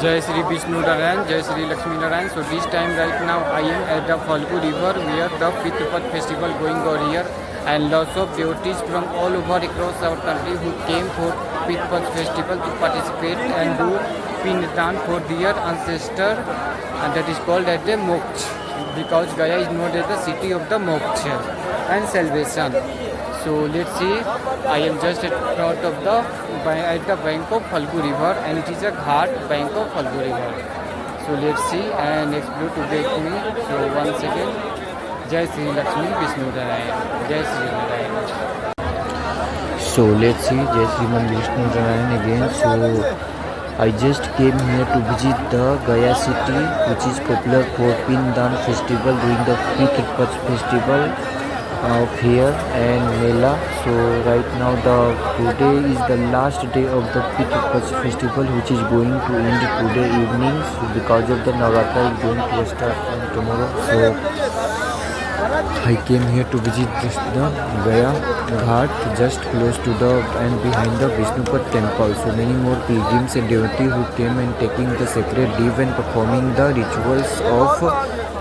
Jai Sri Vishnu Narayan, Jai Sri Lakshmi Narayan. So this time right now I am at the Phalgu river where the Pitrupat festival going on here, and lots of devotees from all over across our country who came for Pitrupat festival to participate and do Pindan for their ancestor, and that is called as the Moksha, because Gaya is known as the city of the Moksha and salvation. So let's see, I am just at front of the bank of Phalgu river, and it is a ghat bank of Phalgu river. So let's see and explore today with me. So once again, Jai Sri Lakshmi Vishnu Narayan, Jai Sri Narayan. So let's see Jai Sriman Vishnu Narayan again. So I just came here to visit the Gaya city, which is popular for Pindan festival, during the Pitrupat festival of here and Mela. So right now today is the last day of the Pitrupat festival, which is going to end today evening. So because of the Navratra is going to start from tomorrow. So I came here to visit the Gaya Ghat, just close to the and behind the Vishnupat temple. So many more pilgrims and devotees who came and taking the sacred leave and performing the rituals of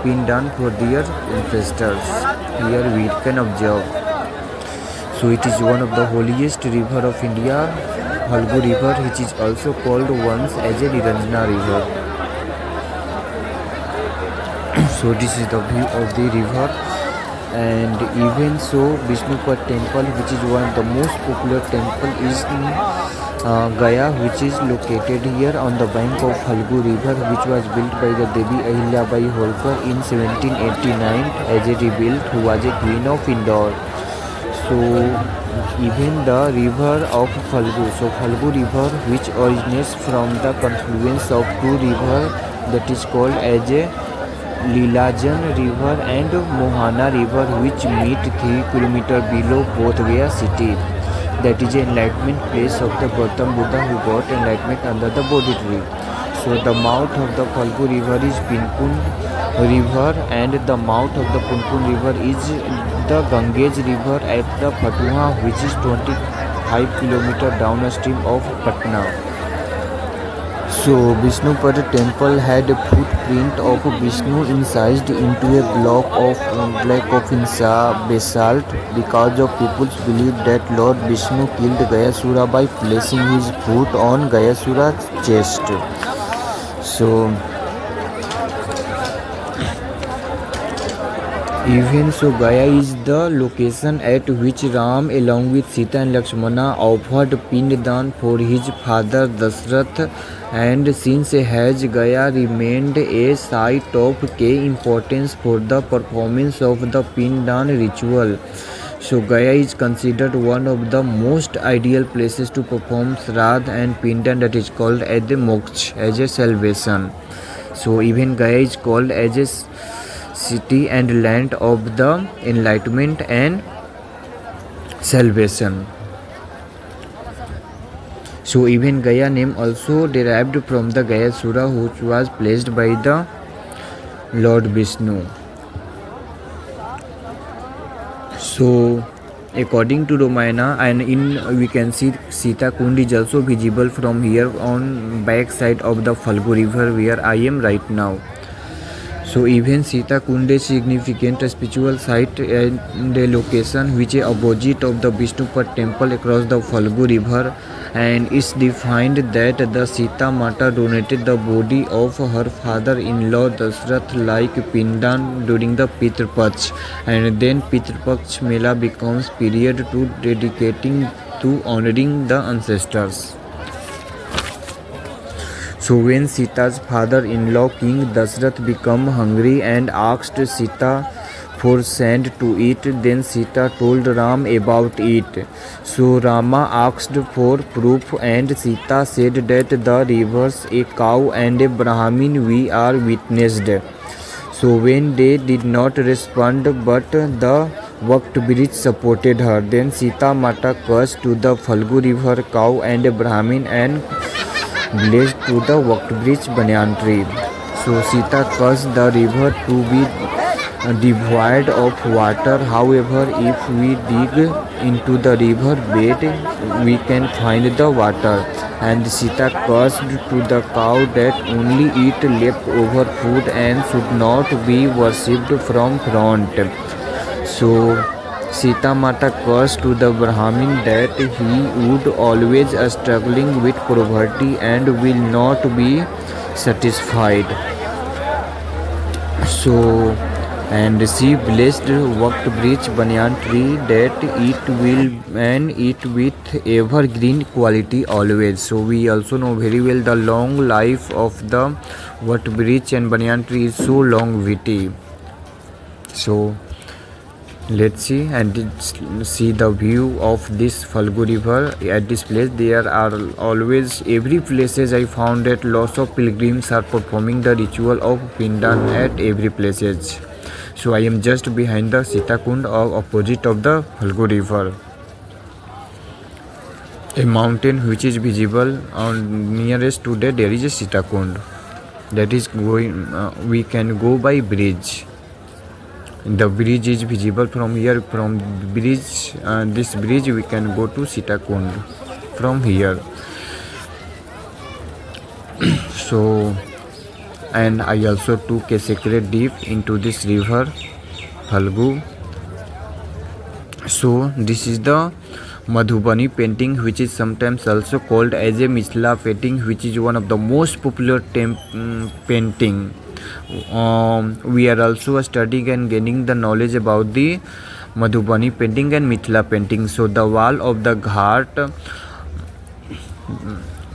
Pindan for their ancestors. Here we can observe. So it is one of the holiest river of India, Phalgu river, which is also called once as a Niranjana river. So this is the view of the river, and even so Vishnupat temple, which is one of the most popular temple, is in Gaya, which is located here on the bank of Phalgu river, which was built by the Devi Ahilyabai Holkar in 1789 as a rebuilt, who was a queen of Indore. So even the river of Phalgu, so Phalgu river, which originates from the confluence of two rivers, that is called as a Lilajan river and Mohana river, which meet 3 km below Bodh Gaya city. That is an enlightenment place of the Gautam Buddha, who got enlightenment under the Bodhi tree. So the mouth of the Phalgu river is Pinpun river, and the mouth of the Punpun river is the Ganges river at the Patuha, which is 25 km downstream of Patna. So Vishnupat temple had a footprint of Vishnu incised into a block of basalt, because of people's belief that Lord Vishnu killed Gayasura by placing his foot on Gayasura's chest. So even so, Gaya is the location at which Ram, along with Sita and Lakshmana, offered Pindan for his father Dasrath, and since has Gaya remained a site of key importance for the performance of the Pindan ritual. So Gaya is considered one of the most ideal places to perform Shraddha and Pindan, that is called as the Moksha, as a salvation. So even Gaya is called as a city and land of the enlightenment and salvation. So even Gaya name also derived from the Gayasura, which was placed by the Lord Vishnu. So according to Ramayana, and we can see Sita Kund is also visible from here on back side of the Phalgu river where I am right now. So even Sita Kund is significant spiritual site and a location which is opposite of the Vishnupat temple across the Phalgu river, and it's defined that the Sita Mata donated the body of her father-in-law Dasrath like Pindan during the Pitrupach, and then Pitrupach Mela becomes period to dedicating to honoring the ancestors. So when Sita's father-in-law King Dasrath became hungry and asked Sita for sand to eat, then Sita told Ram about it. So Rama asked for proof, and Sita said that the rivers, a cow and a Brahmin we are witnessed. So when they did not respond, but the Vakt bridge supported her, then Sita Mata cursed to the Phalgu river, cow and a Brahmin, and blessed to the Vakt bridge banyan tree. So Sita cursed the river to be devoid of water. However, if we dig into the river bed, we can find the water. and Sita cursed to the cow that only eat leftover food and should not be worshipped from front. So Sita Mata cursed to the Brahmin that he would always struggling with poverty and will not be satisfied. So and she blessed worked bridge banyan tree that it will and it with evergreen quality always. So we also know very well the long life of the what bridge and banyan tree is so longevity. So let's see and see the view of this Falgu river at this place. There are always every places I found that lots of pilgrims are performing the ritual of Pindan at every places. So I am just behind the Sita Kund or opposite of the Falgu river. A mountain which is visible on nearest to that there is a Sita Kund that is going we can go by bridge. The bridge is visible from here. From bridge this bridge we can go to Sita Kund from here. So and I also took a sacred dip into this river Falgu. So this is the Madhubani painting, which is sometimes also called as a Mithila painting, which is one of the most popular painting. We are also studying and gaining the knowledge about the Madhubani painting and Mithila painting. So the wall of the ghat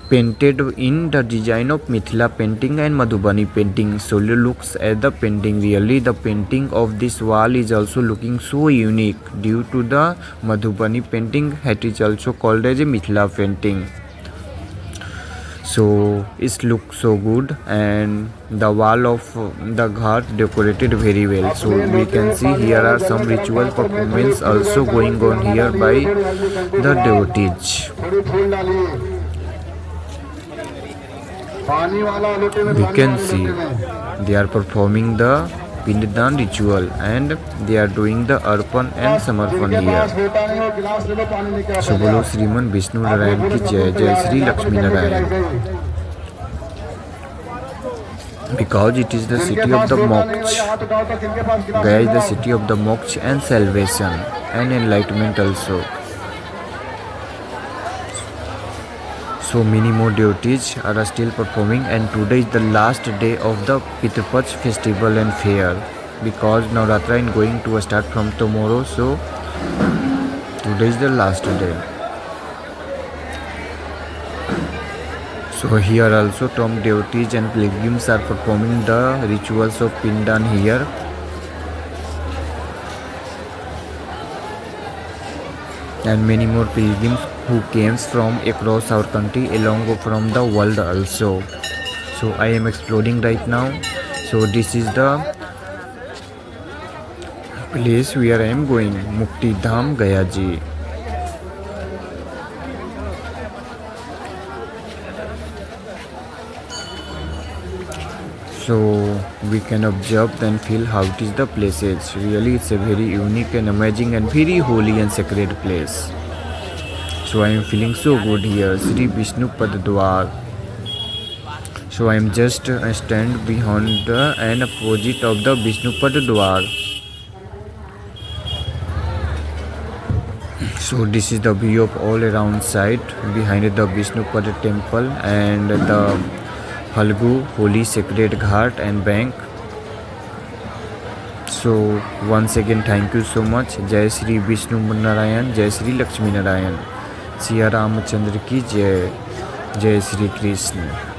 painted in the design of Mithila painting and Madhubani painting. So looks at the painting. Really the painting of this wall is also looking so unique due to the Madhubani painting. It is also called as a Mithila painting. So it looks so good and the wall of the ghat decorated very well. So we can see here are some ritual performance also going on here by the devotees. We can see they are performing the Pindan ritual and they are doing the Arpan and Samarpan here. So bolo Sriman Vishnu Narayan ki jai, Jai Sri Lakshmi Narayan. Because it is the city of the moksha. Gaya is the city of the moksha and salvation and enlightenment also. So many more devotees are still performing and today is the last day of the Pitru-Paksha festival and fair because Navratri is going to start from tomorrow. So today is the last day. So here also some devotees and pilgrims are performing the rituals of Pindan here. And many more pilgrims who came from across our country along from the world also. So I am exploring right now. So this is the place where I am going, Mukti Dham Gaya Ji. So we can observe and feel how it is the places. Really it's a very unique and amazing and very holy and sacred place. So I am feeling so good here, Sri Vishnu Pad Dwar. So I am just stand behind and opposite of the Vishnu Pad Dwar. So this is the view of all around side behind the Vishnu Pad temple and the Falgu holy sacred ghat and bank. So once again thank you so much. Jai Sri Vishnu Narayan, Jai Sri Lakshmi Narayan. Siya Ramachandra ki jai. Jai Sri Krishna.